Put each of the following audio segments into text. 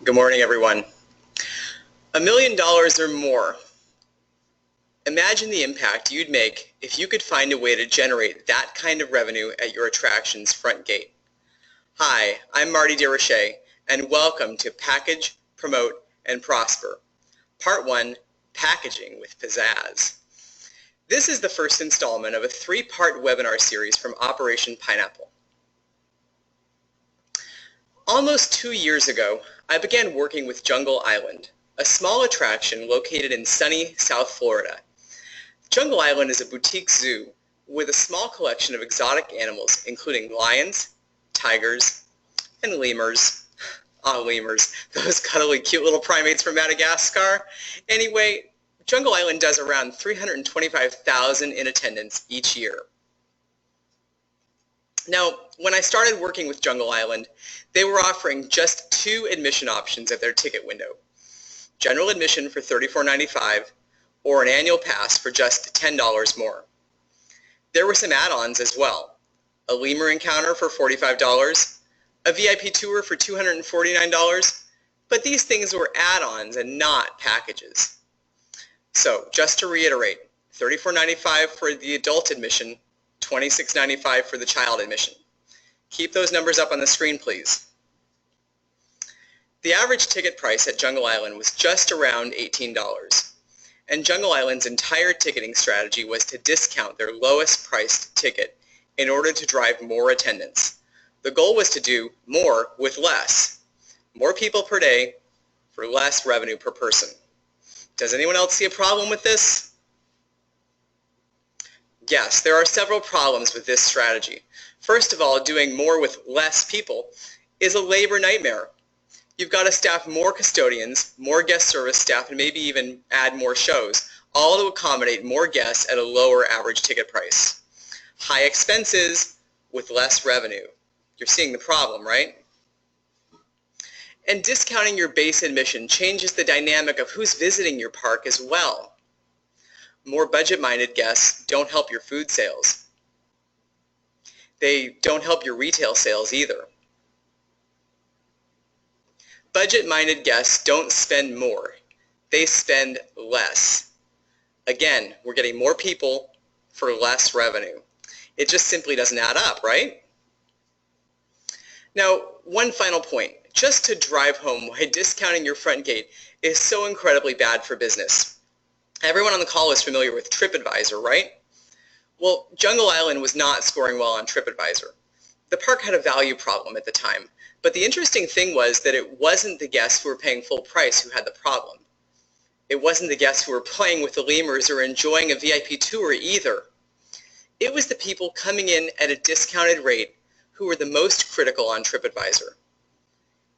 Good morning, everyone. $1 million or more. Imagine the impact you'd make if you could find a way to generate that kind of revenue at your attraction's front gate. Hi, I'm Marty DeRoche, and welcome to Package, Promote, and Prosper. Part 1, Packaging with Pizazz. This is the first installment of a 3-part webinar series from Operation Pineapple. Almost 2 years ago, I began working with Jungle Island, a small attraction located in sunny South Florida. Jungle Island is a boutique zoo with a small collection of exotic animals, including lions, tigers, and lemurs. Lemurs, those cuddly cute little primates from Madagascar. Anyway, Jungle Island does around 325,000 in attendance each year. Now, when I started working with Jungle Island, they were offering just 2 admission options at their ticket window. General admission for $34.95 or an annual pass for just $10 more. There were some add-ons as well. A lemur encounter for $45, a VIP tour for $249, but these things were add-ons and not packages. So, just to reiterate, $34.95 for the adult admission, $26.95 for the child admission. Keep those numbers up on the screen, please. The average ticket price at Jungle Island was just around $18, and Jungle Island's entire ticketing strategy was to discount their lowest priced ticket in order to drive more attendance. The goal was to do more with less. More people per day for less revenue per person. Does anyone else see a problem with this? Yes, there are several problems with this strategy. First of all, doing more with less people is a labor nightmare. You've got to staff more custodians, more guest service staff, and maybe even add more shows, all to accommodate more guests at a lower average ticket price. High expenses with less revenue. You're seeing the problem, right? And discounting your base admission changes the dynamic of who's visiting your park as well. More budget-minded guests don't help your food sales. They don't help your retail sales either. Budget-minded guests don't spend more. They spend less. Again, we're getting more people for less revenue. It just simply doesn't add up, right? Now, one final point, just to drive home why discounting your front gate is so incredibly bad for business. Everyone on the call is familiar with TripAdvisor, right? Well, Jungle Island was not scoring well on TripAdvisor. The park had a value problem at the time, but the interesting thing was that it wasn't the guests who were paying full price who had the problem. It wasn't the guests who were playing with the lemurs or enjoying a VIP tour either. It was the people coming in at a discounted rate who were the most critical on TripAdvisor.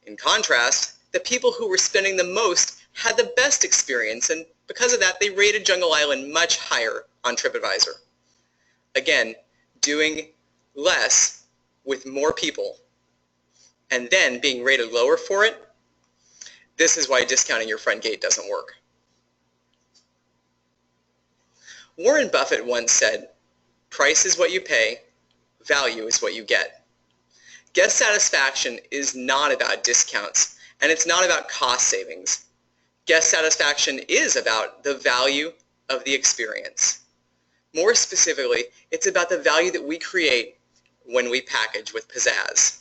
In contrast, the people who were spending the most had the best experience, and because of that, they rated Jungle Island much higher on TripAdvisor. Again, doing less with more people and then being rated lower for it, this is why discounting your front gate doesn't work. Warren Buffett once said, "Price is what you pay, value is what you get." Guest satisfaction is not about discounts, and it's not about cost savings. Guest satisfaction is about the value of the experience. More specifically, it's about the value that we create when we package with Pizazz.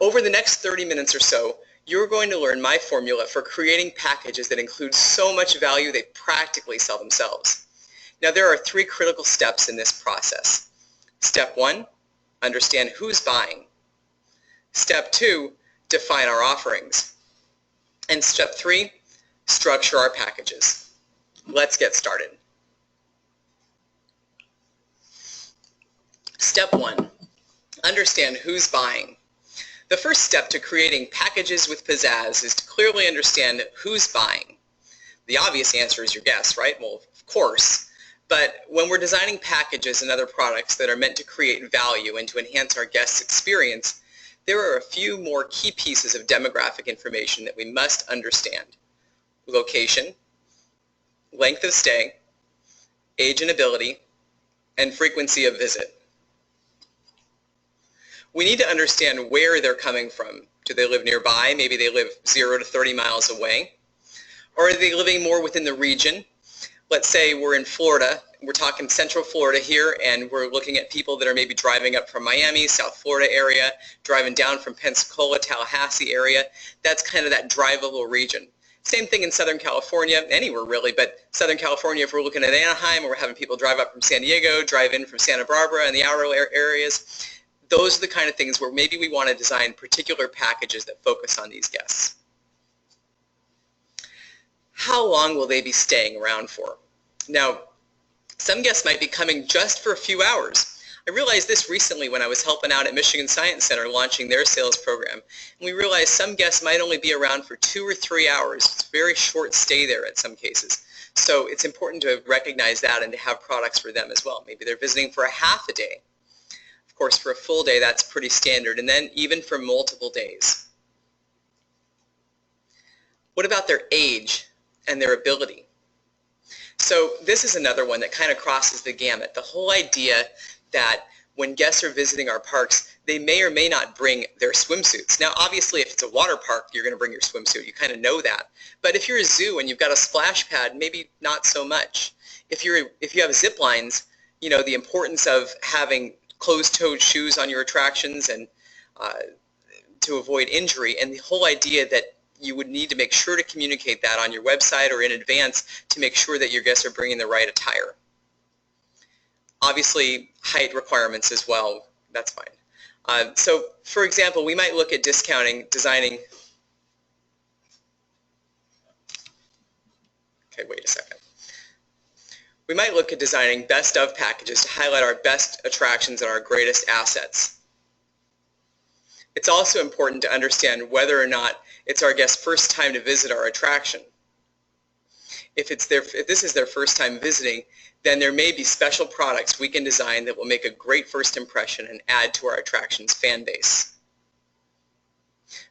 Over the next 30 minutes or so, you're going to learn my formula for creating packages that include so much value they practically sell themselves. Now, there are 3 critical steps in this process. Step 1, understand who's buying. Step 2, define our offerings. And step 3, structure our packages. Let's get started. Step 1, understand who's buying. The first step to creating packages with Pizazz is to clearly understand who's buying. The obvious answer is your guests, right? Well, of course. But when we're designing packages and other products that are meant to create value and to enhance our guests' experience, there are a few more key pieces of demographic information that we must understand. Location, length of stay, age and ability, and frequency of visit. We need to understand where they're coming from. Do they live nearby? Maybe they live 0 to 30 miles away. Or are they living more within the region? Let's say we're in Florida, we're talking Central Florida here, and we're looking at people that are maybe driving up from Miami, South Florida area, driving down from Pensacola, Tallahassee area. That's kind of that drivable region. Same thing in Southern California, anywhere really, but Southern California, if we're looking at Anaheim, or we're having people drive up from San Diego, drive in from Santa Barbara and the outer areas, those are the kind of things where maybe we want to design particular packages that focus on these guests. How long will they be staying around for? Now, some guests might be coming just for a few hours. I realized this recently when I was helping out at Michigan Science Center launching their sales program. And we realized some guests might only be around for 2 or 3 hours. It's a very short stay there in some cases. So it's important to recognize that and to have products for them as well. Maybe they're visiting for a half a day. Of course, for a full day, that's pretty standard. And then even for multiple days. What about their age and their ability? So this is another one that kind of crosses the gamut. The whole idea that when guests are visiting our parks, they may or may not bring their swimsuits. Now, obviously, if it's a water park, you're going to bring your swimsuit. You kind of know that. But if you're a zoo and you've got a splash pad, maybe not so much. If you have zip lines, you know, the importance of having closed-toed shoes on your attractions and to avoid injury, and the whole idea that you would need to make sure to communicate that on your website or in advance to make sure that your guests are bringing the right attire. Obviously, height requirements as well, that's fine. So, for example, we might look at designing, okay, wait a second. We might look at designing best of packages to highlight our best attractions and our greatest assets. It's also important to understand whether or not it's our guest's first time to visit our attraction. If this is their first time visiting, then there may be special products we can design that will make a great first impression and add to our attraction's fan base.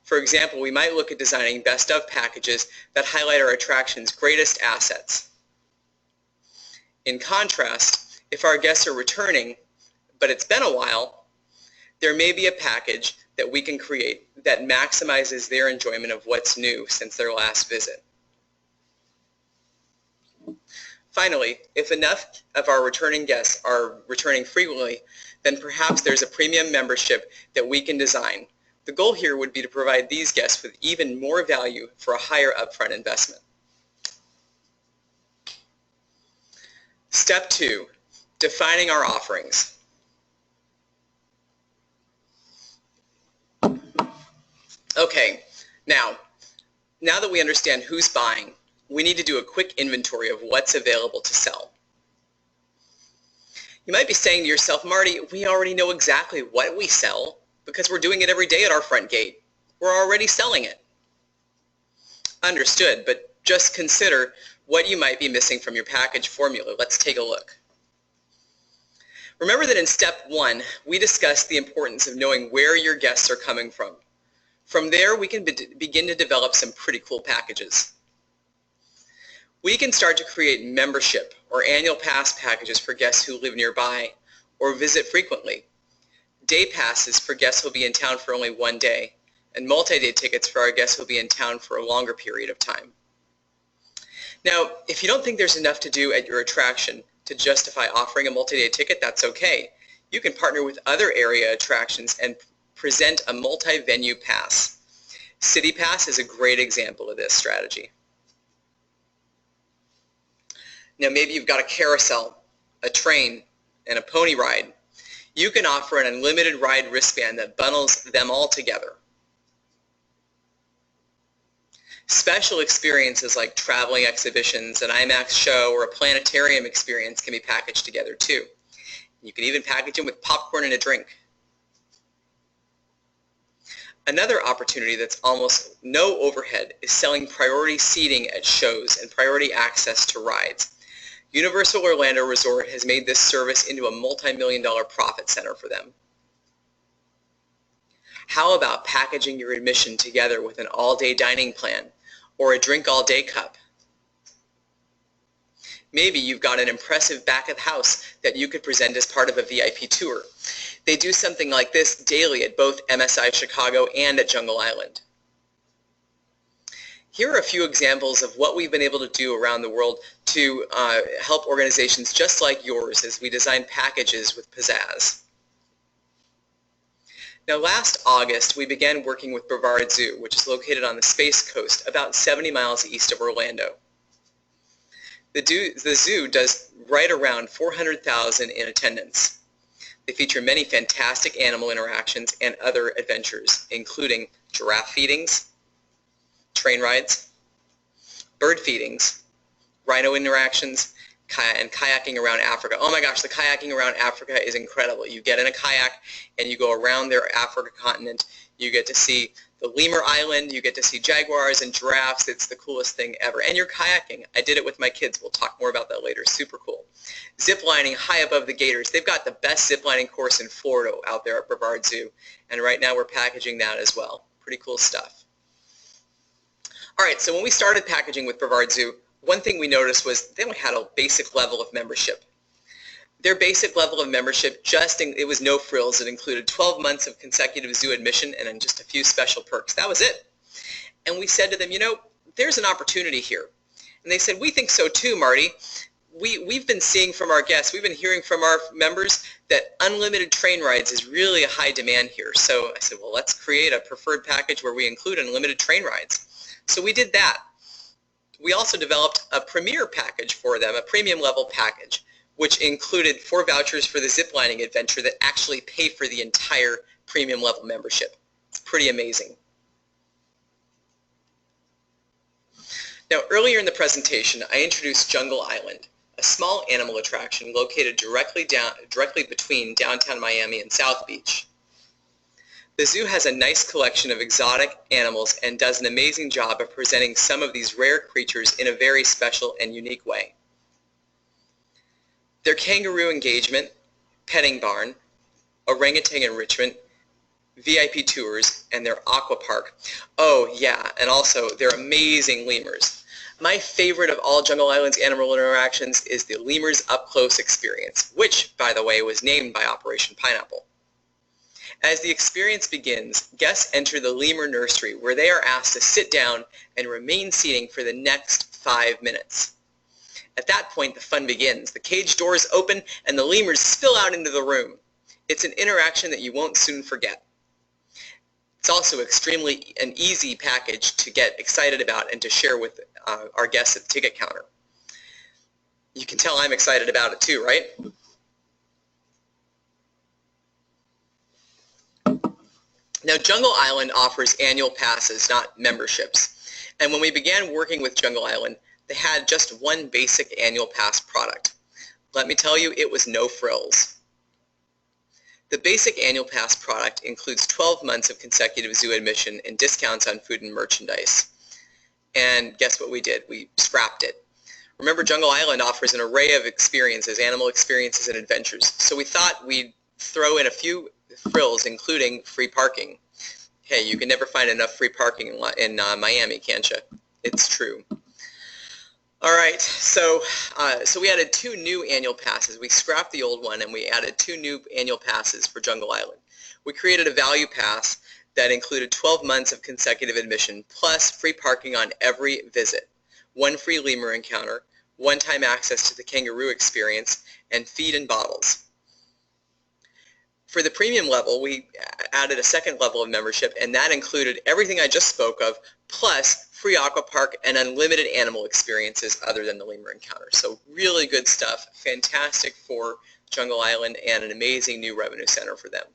For example, we might look at designing best of packages that highlight our attraction's greatest assets. In contrast, if our guests are returning, but it's been a while, there may be a package that we can create that maximizes their enjoyment of what's new since their last visit. Finally, if enough of our returning guests are returning frequently, then perhaps there's a premium membership that we can design. The goal here would be to provide these guests with even more value for a higher upfront investment. Step 2, defining our offerings. Okay, now that we understand who's buying, we need to do a quick inventory of what's available to sell. You might be saying to yourself, Marty, we already know exactly what we sell because we're doing it every day at our front gate. We're already selling it. Understood, but just consider what you might be missing from your package formula. Let's take a look. Remember that in step 1, we discussed the importance of knowing where your guests are coming from. From there, we can begin to develop some pretty cool packages. We can start to create membership or annual pass packages for guests who live nearby or visit frequently, day passes for guests who will be in town for only one day, and multi-day tickets for our guests who will be in town for a longer period of time. Now, if you don't think there's enough to do at your attraction to justify offering a multi-day ticket, that's okay. You can partner with other area attractions and present a multi-venue pass. City Pass is a great example of this strategy. Now maybe you've got a carousel, a train, and a pony ride. You can offer an unlimited ride wristband that bundles them all together. Special experiences like traveling exhibitions, an IMAX show, or a planetarium experience can be packaged together too. You can even package them with popcorn and a drink. Another opportunity that's almost no overhead is selling priority seating at shows and priority access to rides. Universal Orlando Resort has made this service into a multi-million-dollar profit center for them. How about packaging your admission together with an all-day dining plan or a drink-all-day cup? Maybe you've got an impressive back of house that you could present as part of a VIP tour. They do something like this daily at both MSI Chicago and at Jungle Island. Here are a few examples of what we've been able to do around the world to help organizations just like yours as we design packages with Pizazz. Now, last August, we began working with Brevard Zoo, which is located on the Space Coast, about 70 miles east of Orlando. The zoo does right around 400,000 in attendance. They feature many fantastic animal interactions and other adventures, including giraffe feedings, train rides, bird feedings, rhino interactions, and kayaking around Africa. Oh my gosh, the kayaking around Africa is incredible. You get in a kayak and you go around their Africa continent. You get to see the lemur island. You get to see jaguars and giraffes. It's the coolest thing ever. And you're kayaking. I did it with my kids. We'll talk more about that later. Super cool. Zip lining high above the gators. They've got the best zip lining course in Florida out there at Brevard Zoo. And right now we're packaging that as well. Pretty cool stuff. All right, so when we started packaging with Brevard Zoo, one thing we noticed was they only had a basic level of membership. Their basic level of membership, it was no frills. It included 12 months of consecutive zoo admission and then just a few special perks. That was it. And we said to them, you know, there's an opportunity here. And they said, we think so too, Marty. We've been seeing from our guests, we've been hearing from our members that unlimited train rides is really a high demand here. So I said, well, let's create a preferred package where we include unlimited train rides. So we did that. We also developed a premier package for them, a premium level package, which included 4 vouchers for the ziplining adventure that actually pay for the entire premium level membership. It's pretty amazing. Now, earlier in the presentation, I introduced Jungle Island, a small animal attraction located directly between downtown Miami and South Beach. The zoo has a nice collection of exotic animals and does an amazing job of presenting some of these rare creatures in a very special and unique way. Their kangaroo engagement, petting barn, orangutan enrichment, VIP tours, and their aqua park. Oh yeah, and also their amazing lemurs. My favorite of all Jungle Island's animal interactions is the Lemurs Up Close experience, which, by the way, was named by Operation Pineapple. As the experience begins, guests enter the lemur nursery where they are asked to sit down and remain seating for the next 5 minutes. At that point, the fun begins. The cage doors open and the lemurs spill out into the room. It's an interaction that you won't soon forget. It's also extremely an easy package to get excited about and to share with our guests at the ticket counter. You can tell I'm excited about it too, right? Now, Jungle Island offers annual passes, not memberships. And when we began working with Jungle Island, they had just one basic annual pass product. Let me tell you, it was no frills. The basic annual pass product includes 12 months of consecutive zoo admission and discounts on food and merchandise. And guess what we did? We scrapped it. Remember, Jungle Island offers an array of experiences, animal experiences and adventures. So we thought we'd throw in a few frills, including free parking. Hey, you can never find enough free parking in Miami, can't you? It's true. All right, so we added 2 new annual passes. We scrapped the old one and we added 2 new annual passes for Jungle Island. We created a value pass that included 12 months of consecutive admission plus free parking on every visit, 1 free lemur encounter, one-time access to the kangaroo experience, and feed and bottles. For the premium level, we added a second level of membership, and that included everything I just spoke of, plus free aqua park and unlimited animal experiences other than the lemur encounter. So really good stuff, fantastic for Jungle Island, and an amazing new revenue center for them.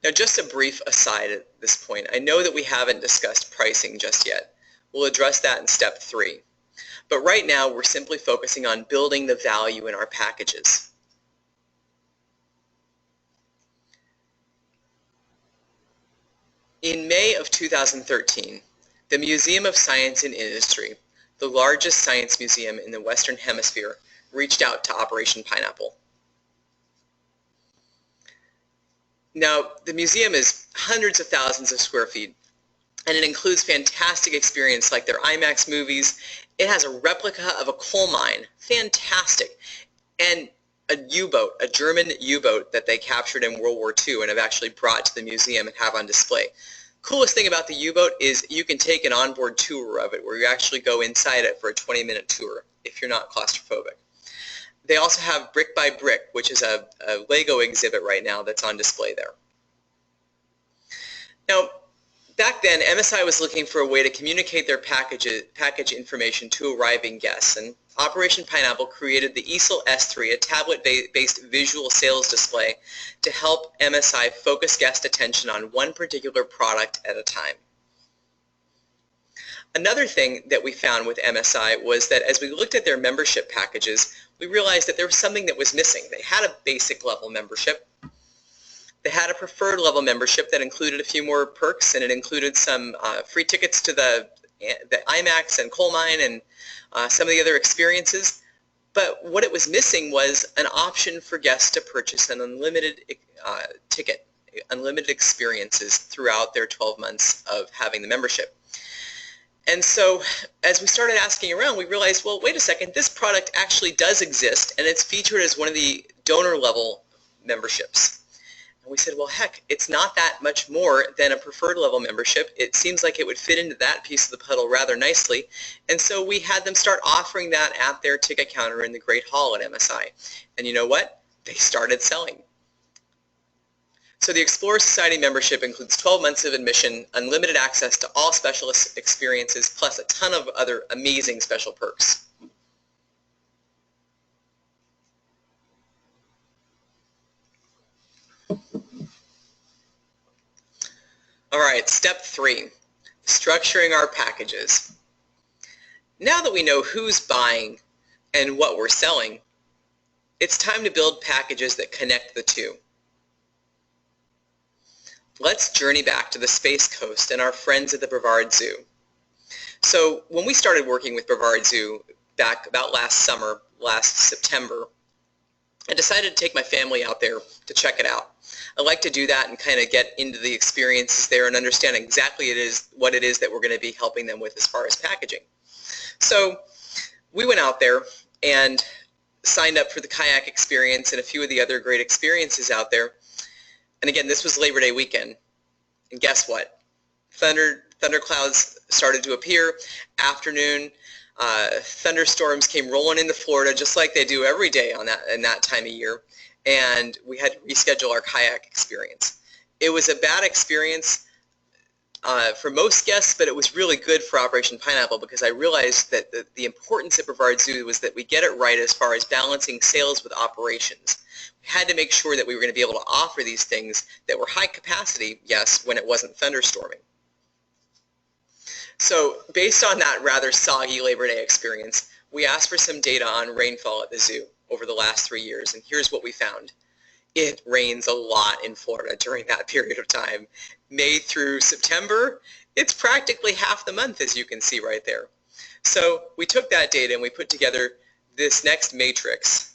Now, just a brief aside at this point. I know that we haven't discussed pricing just yet. We'll address that in step 3. But right now, we're simply focusing on building the value in our packages. In May of 2013, the Museum of Science and Industry, the largest science museum in the Western Hemisphere, reached out to Operation Pineapple. Now, the museum is hundreds of thousands of square feet, and it includes fantastic experience like their IMAX movies. It has a replica of a coal mine. Fantastic. And a U-boat, a German U-boat that they captured in World War II and have actually brought to the museum and have on display. Coolest thing about the U-boat is you can take an onboard tour of it where you actually go inside it for a 20-minute tour if you're not claustrophobic. They also have Brick by Brick, which is a Lego exhibit right now that's on display there. Now, back then, MSI was looking for a way to communicate their package information to arriving guests, and Operation Pineapple created the easel S3, a tablet-based visual sales display to help MSI focus guest attention on one particular product at a time. Another thing that we found with MSI was that as we looked at their membership packages, we realized that there was something that was missing. They had a basic level membership. They had a preferred level membership that included a few more perks, and it included some free tickets to the IMAX and coal mine and some of the other experiences. But what it was missing was an option for guests to purchase an unlimited ticket, unlimited experiences throughout their 12 months of having the membership. And so as we started asking around, we realized, well, wait a second, this product actually does exist, and it's featured as one of the donor level memberships. And we said, well, heck, it's not that much more than a preferred level membership. It seems like it would fit into that piece of the puzzle rather nicely. And so we had them start offering that at their ticket counter in the Great Hall at MSI. And you know what? They started selling. So the Explorer Society membership includes 12 months of admission, unlimited access to all special experiences, plus a ton of other amazing special perks. All right, step 3, structuring our packages. Now that we know who's buying and what we're selling, it's time to build packages that connect the two. Let's journey back to the Space Coast and our friends at the Brevard Zoo. So when we started working with Brevard Zoo back about last summer, last September, I decided to take my family out there to check it out. I like to do that and kind of get into the experiences there and understand exactly what it is that we're going to be helping them with as far as packaging. So we went out there and signed up for the kayak experience and a few of the other great experiences out there. And again, this was Labor Day weekend, and guess what? Thunderclouds started to appear. Afternoon, thunderstorms came rolling into Florida, just like they do every day in that time of year, and we had to reschedule our kayak experience. It was a bad experience for most guests, but it was really good for Operation Pineapple because I realized that the importance at Brevard Zoo was that we get it right as far as balancing sales with operations. We had to make sure that we were going to be able to offer these things that were high capacity, yes, when it wasn't thunderstorming. So based on that rather soggy Labor Day experience, we asked for some data on rainfall at the zoo over the last 3 years, and here's what we found. It rains a lot in Florida during that period of time. May through September, it's practically half the month, as you can see right there. So we took that data and we put together this next matrix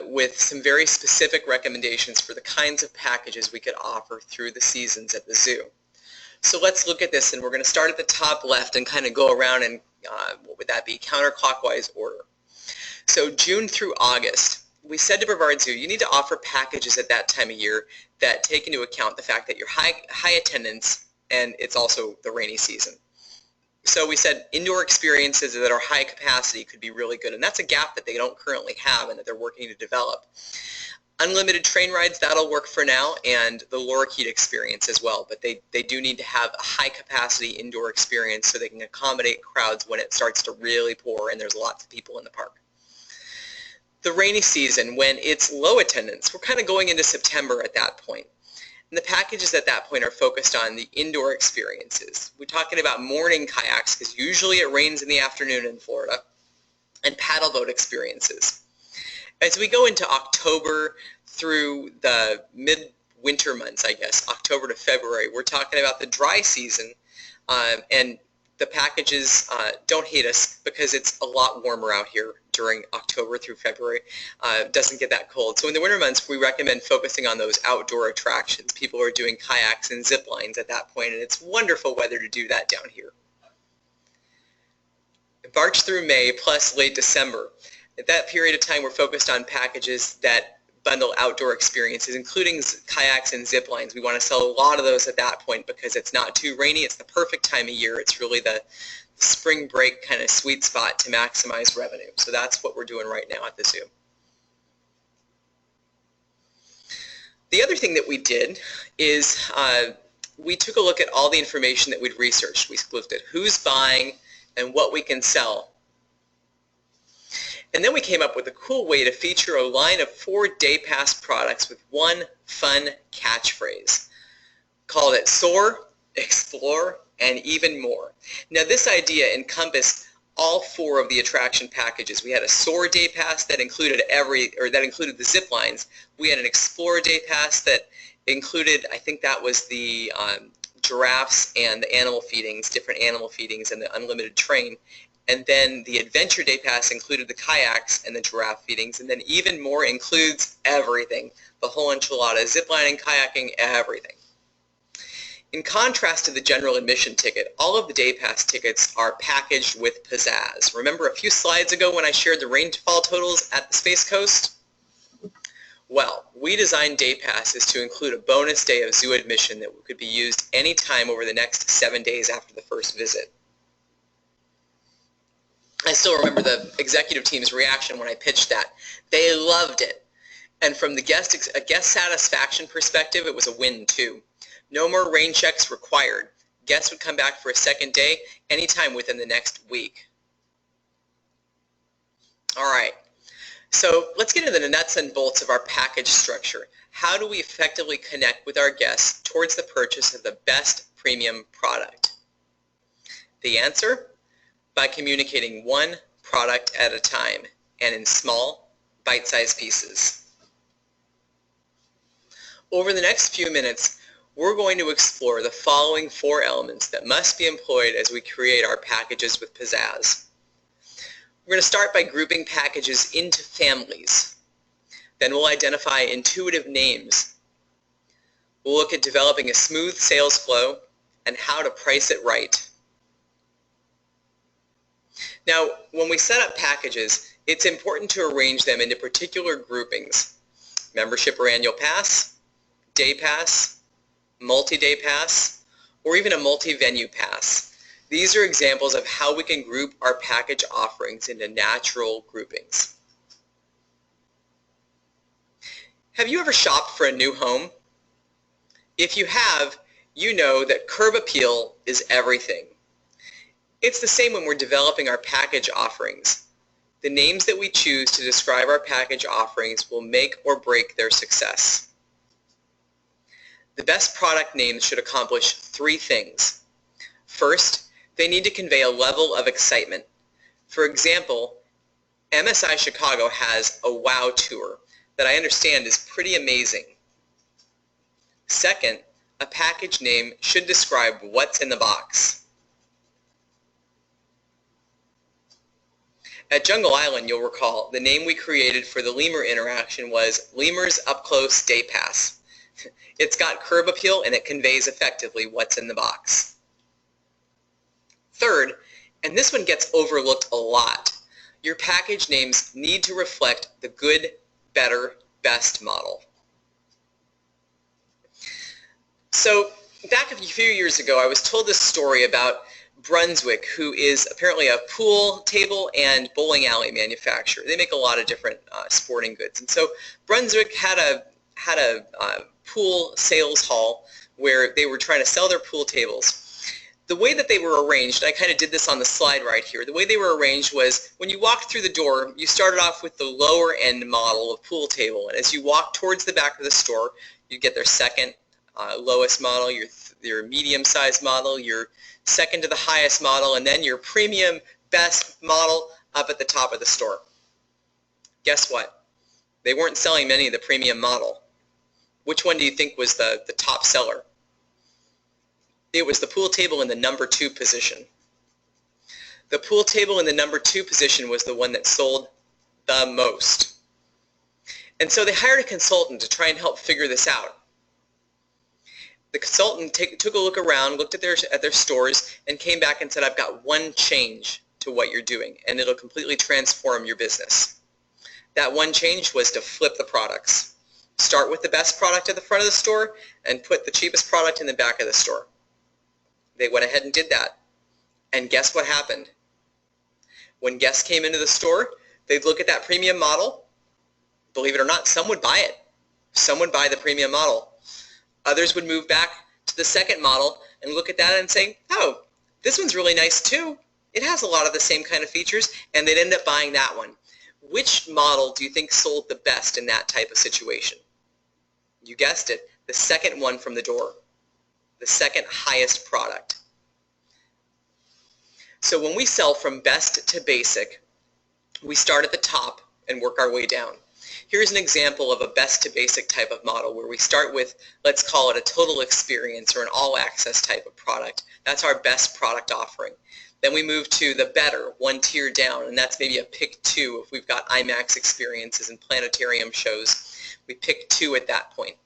with some very specific recommendations for the kinds of packages we could offer through the seasons at the zoo. So let's look at this, and we're going to start at the top left and kind of go around in, what would that be, counterclockwise order. So June through August, we said to Brevard Zoo, you need to offer packages at that time of year that take into account the fact that you're high attendance and it's also the rainy season. So we said indoor experiences that are high capacity could be really good, and that's a gap that they don't currently have and that they're working to develop. Unlimited train rides, that'll work for now, and the lorikeet experience as well, but they do need to have a high capacity indoor experience so they can accommodate crowds when it starts to really pour and there's lots of people in the park. The rainy season, when it's low attendance, we're kind of going into September at that point. And the packages at that point are focused on the indoor experiences. We're talking about morning kayaks, because usually it rains in the afternoon in Florida, and paddle boat experiences. As we go into October through the mid-winter months, I guess, October to February, we're talking about the dry season, and the packages don't hate us because it's a lot warmer out here during October through February. It doesn't get that cold. So in the winter months, we recommend focusing on those outdoor attractions. People are doing kayaks and zip lines at that point, and it's wonderful weather to do that down here. March through May plus late December. At that period of time, we're focused on packages that bundle outdoor experiences, including kayaks and zip lines. We want to sell a lot of those at that point because it's not too rainy. It's the perfect time of year. It's really the spring break kind of sweet spot to maximize revenue. So that's what we're doing right now at the zoo. The other thing that we did is we took a look at all the information that we'd researched. We looked at who's buying and what we can sell. And then we came up with a cool way to feature a line of 4 day pass products with one fun catchphrase. Called it Soar, Explore, and Even More. Now this idea encompassed all 4 of the attraction packages. We had a Soar day pass that included the zip lines. We had an Explore day pass that included, I think that was the giraffes and the animal feedings, different animal feedings, and the unlimited train. And then the Adventure Day Pass included the kayaks and the giraffe feedings, and then Even More includes everything, the whole enchilada, ziplining, kayaking, everything. In contrast to the general admission ticket, all of the Day Pass tickets are packaged with Pizazz. Remember a few slides ago when I shared the rainfall totals at the Space Coast? Well, we designed Day Passes to include a bonus day of zoo admission that could be used anytime over the next 7 days after the first visit. I still remember the executive team's reaction when I pitched that. They loved it. And from the guest satisfaction perspective, it was a win too. No more rain checks required. Guests would come back for a second day anytime within the next week. All right, so let's get into the nuts and bolts of our package structure. How do we effectively connect with our guests towards the purchase of the best premium product? The answer? By communicating one product at a time and in small, bite-sized pieces. Over the next few minutes, we're going to explore the following 4 elements that must be employed as we create our packages with Pizazz. We're going to start by grouping packages into families. Then we'll identify intuitive names. We'll look at developing a smooth sales flow and how to price it right. Now, when we set up packages, it's important to arrange them into particular groupings. Membership or annual pass, day pass, multi-day pass, or even a multi-venue pass. These are examples of how we can group our package offerings into natural groupings. Have you ever shopped for a new home? If you have, you know that curb appeal is everything. It's the same when we're developing our package offerings. The names that we choose to describe our package offerings will make or break their success. The best product names should accomplish 3 things. First, they need to convey a level of excitement. For example, MSI Chicago has a wow tour that I understand is pretty amazing. Second, a package name should describe what's in the box. At Jungle Island, you'll recall, the name we created for the lemur interaction was Lemur's Up Close Day Pass. It's got curb appeal and it conveys effectively what's in the box. Third, and this one gets overlooked a lot, your package names need to reflect the good, better, best model. So back a few years ago, I was told this story about Brunswick, who is apparently a pool table and bowling alley manufacturer. They make a lot of different sporting goods. And so Brunswick had a pool sales hall where they were trying to sell their pool tables. The way that they were arranged, and I kind of did this on the slide right here, the way they were arranged was when you walked through the door, you started off with the lower end model of pool table. And as you walked towards the back of the store, you'd get their second lowest model, your medium-sized model, your second to the highest model, and then your premium best model up at the top of the store. Guess what? They weren't selling many of the premium model. Which one do you think was the top seller? It was the pool table in the number 2 position. The pool table in the number 2 position was the one that sold the most. And so they hired a consultant to try and help figure this out. The consultant took a look around, looked at their stores, and came back and said, I've got one change to what you're doing, and it'll completely transform your business. That one change was to flip the products. Start with the best product at the front of the store and put the cheapest product in the back of the store. They went ahead and did that. And guess what happened? When guests came into the store, they'd look at that premium model. Believe it or not, some would buy it. Some would buy the premium model. Others would move back to the second model and look at that and say, oh, this one's really nice too. It has a lot of the same kind of features, and they'd end up buying that one. Which model do you think sold the best in that type of situation? You guessed it, the second one from the door, the second highest product. So when we sell from best to basic, we start at the top and work our way down. Here's an example of a best to basic type of model where we start with, let's call it a total experience or an all access type of product. That's our best product offering. Then we move to the better, one tier down, and that's maybe a pick 2 if we've got IMAX experiences and planetarium shows. We pick 2 at that point.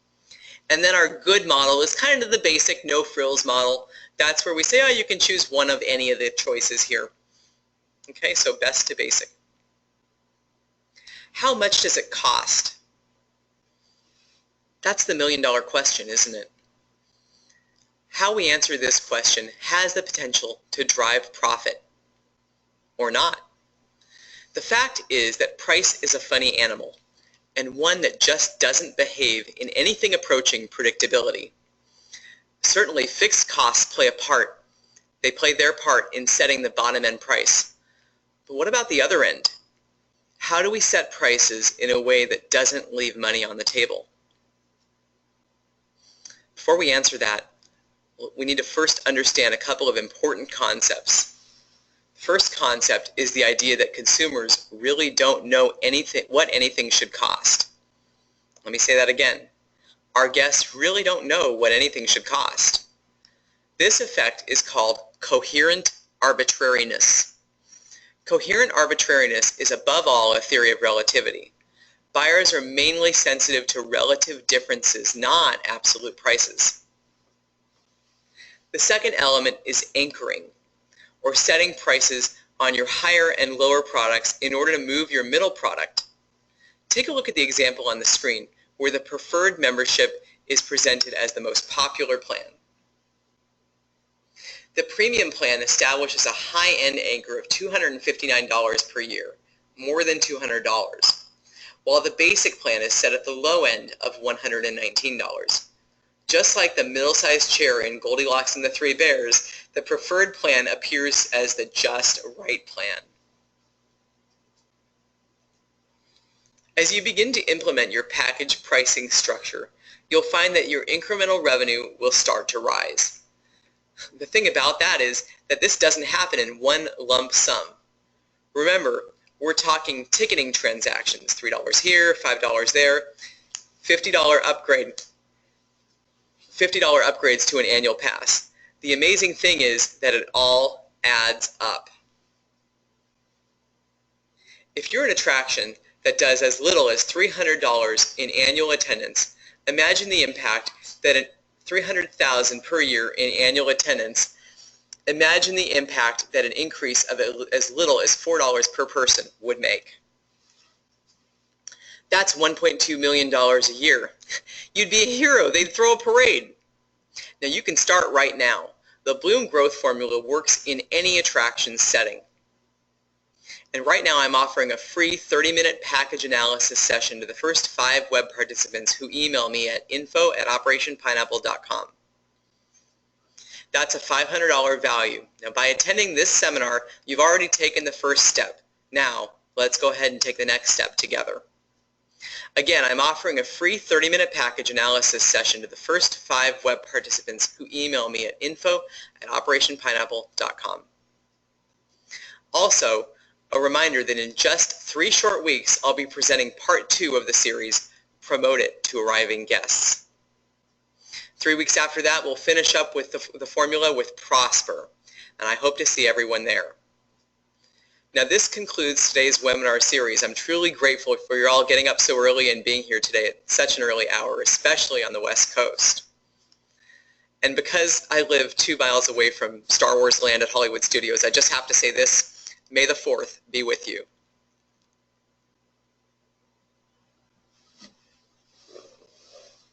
And then our good model is kind of the basic no frills model. That's where we say, oh, you can choose one of any of the choices here. Okay, so best to basic. How much does it cost? That's the million-dollar question, isn't it? How we answer this question has the potential to drive profit or not. The fact is that price is a funny animal and one that just doesn't behave in anything approaching predictability. Certainly fixed costs play a part. They play their part in setting the bottom end price. But what about the other end? How do we set prices in a way that doesn't leave money on the table? Before we answer that, we need to first understand a couple of important concepts. First concept is the idea that consumers really don't know what anything should cost. Let me say that again. Our guests really don't know what anything should cost. This effect is called coherent arbitrariness. Coherent arbitrariness is above all a theory of relativity. Buyers are mainly sensitive to relative differences, not absolute prices. The second element is anchoring, or setting prices on your higher and lower products in order to move your middle product. Take a look at the example on the screen where the preferred membership is presented as the most popular plan. The premium plan establishes a high-end anchor of $259 per year, more than $200, while the basic plan is set at the low end of $119. Just like the middle-sized chair in Goldilocks and the Three Bears, the preferred plan appears as the just right plan. As you begin to implement your package pricing structure, you'll find that your incremental revenue will start to rise. The thing about that is that this doesn't happen in one lump sum. Remember, we're talking ticketing transactions, $3 here, $5 there, $50 upgrades to an annual pass. The amazing thing is that it all adds up. If you're an attraction that does as little as $300 in annual attendance, imagine the impact that $300,000 per year in annual attendance, imagine the impact that an increase of as little as $4 per person would make. That's $1.2 million a year. You'd be a hero. They'd throw a parade. Now you can start right now. The Bloom Growth Formula works in any attraction setting. And right now I'm offering a free 30-minute package analysis session to the first 5 web participants who email me at info@operationpineapple.com. That's a $500 value. Now by attending this seminar, you've already taken the first step. Now let's go ahead and take the next step together. Again, I'm offering a free 30-minute package analysis session to the first 5 web participants who email me at info@operationpineapple.com. Also, a reminder that in just 3 short weeks, I'll be presenting part 2 of the series, Promote It to Arriving Guests. 3 weeks after that, we'll finish up with the formula with Prosper, and I hope to see everyone there. Now this concludes today's webinar series. I'm truly grateful for you all getting up so early and being here today at such an early hour, especially on the West Coast. And because I live 2 miles away from Star Wars Land at Hollywood Studios, I just have to say this: May the 4th be with you.